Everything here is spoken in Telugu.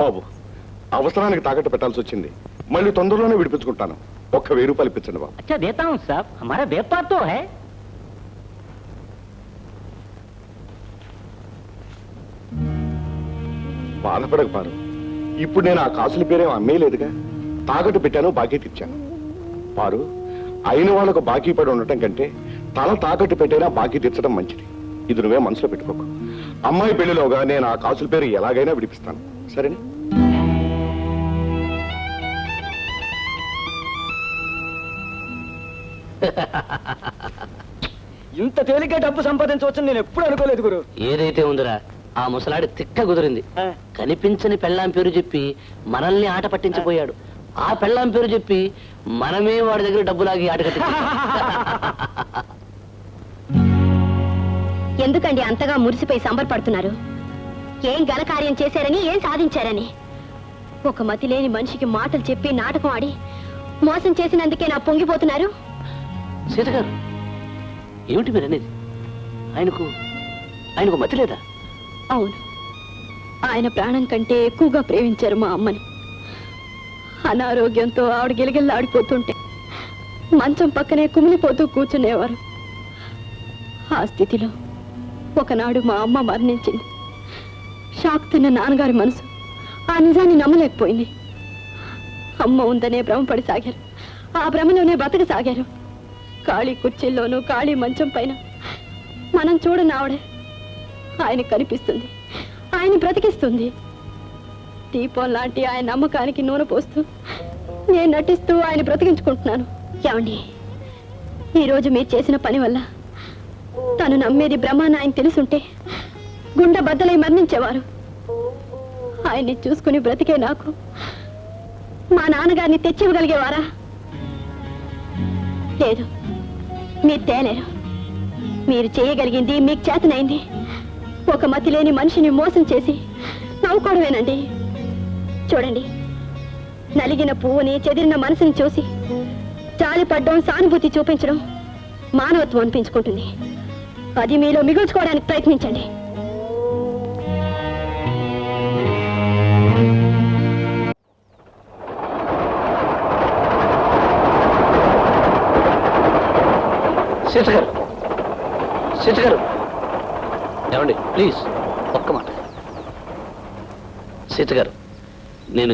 బాబు, అవసరానికి తాకట్టు పెట్టాల్సి వచ్చింది. మళ్ళీ తొందరలోనే విడిపించుకుంటాను. ఒక్క 1000 రూపాయలు ఇప్పించండి బాబు. अच्छा देता हूँ साहब, हमारा व्यापार तो है। బాధపడక పారు. ఇప్పుడు నేను ఆ కాసుల పేరేం అమ్మేయలేదుగా. తాకట్టు పెట్టాను, బాకీ తెచ్చాను. పారు, అయిన వాళ్ళకు బాకీ పడి ఉండటం కంటే తల తాకట్టు పెట్టైనా బాకీ తెచ్చడం మంచిది. ఇది నువ్వే మనసులో పెట్టుకోకు. అమ్మాయి పెళ్లిలోగా నేను ఆ కాసుల పేరు ఎలాగైనా విడిపిస్తాను, సరేనా? ఇంత తేలిగ్గా డబ్బు సంపాదించవచ్చని నేను ఎప్పుడు అనుకోలేదు గురు. ఏదైతే ఉందిరా, ఆ ముసలాడి తిక్క కుదిరింది. కనిపించని పెళ్ళాం పేరు చెప్పి మనల్ని ఆట పట్టించిపోయాడు. ఆ పెళ్ళాం పేరు చెప్పి మనమే వాడి దగ్గర డబ్బులాగి ఆట కట్టి. ఎందుకండి అంతగా మురిసిపోయి సంబరపడుతున్నారు? ఏం ఘనకార్యం చేశారని, ఏం సాధించారని? ఒక మతి లేని మనిషికి మాటలు చెప్పి నాటకం ఆడి మోసం చేసినందుకే నా పొంగిపోతున్నారు. సీత గారు, ఏమిటి మీరు అనేది? ఆయనకు మతి లేదా? అవును, ఆయన ప్రాణం కంటే ఎక్కువగా ప్రేమించారు మా అమ్మని. అనారోగ్యంతో ఆవిడ గిలగిల్లాడిపోతుంటే మంచం పక్కనే కుమిలిపోతూ కూర్చునేవారు. ఆ స్థితిలో ఒకనాడు మా అమ్మ మరణించింది. షాక్ తిన్న నాన్నగారి మనసు ఆ నిజాన్ని నమ్మలేకపోయింది. అమ్మ ఉందనే భ్రమపడి సాగారు. ఆ భ్రమలోనే బ్రతకసాగారు. ఖాళీ కుర్చీల్లోనూ ఖాళీ మంచం పైన మనం చూడని ఆవిడే ఆయన కనిపిస్తుంది, ఆయన బ్రతికిస్తుంది. దీపం లాంటి ఆయన నమ్మకానికి నూనె పోస్తూ నేను నటిస్తూ ఆయన బ్రతికించుకుంటున్నాను. ఏమండి, ఈరోజు మీరు చేసిన పని వల్ల తను నమ్మేది బ్రహ్మాన్ని ఆయన తెలుసుంటే గుండె బద్దలై మరణించేవారు. ఆయన్ని చూసుకుని బ్రతికే నాకు మా నాన్నగారిని తెచ్చివ్వగలిగేవారా? లేదు, మీరు తేలేరు. మీరు చేయగలిగింది, మీకు చేతనైంది ఒక మతి లేని మనిషిని మోసం చేసి నవ్వుకోవడమేనండి. చూడండి, నలిగిన పువ్వుని, చెదిరిన మనసుని చూసి జాలిపడ్డం, సానుభూతి చూపించడం మానవత్వం అనిపించుకుంటుంది. అది మీలో మిగుల్చుకోవడానికి ప్రయత్నించండి. సీత గారు, సీత గారు, ఏమండి ప్లీజ్ ఒక్క మాట. సీత గారు, నేను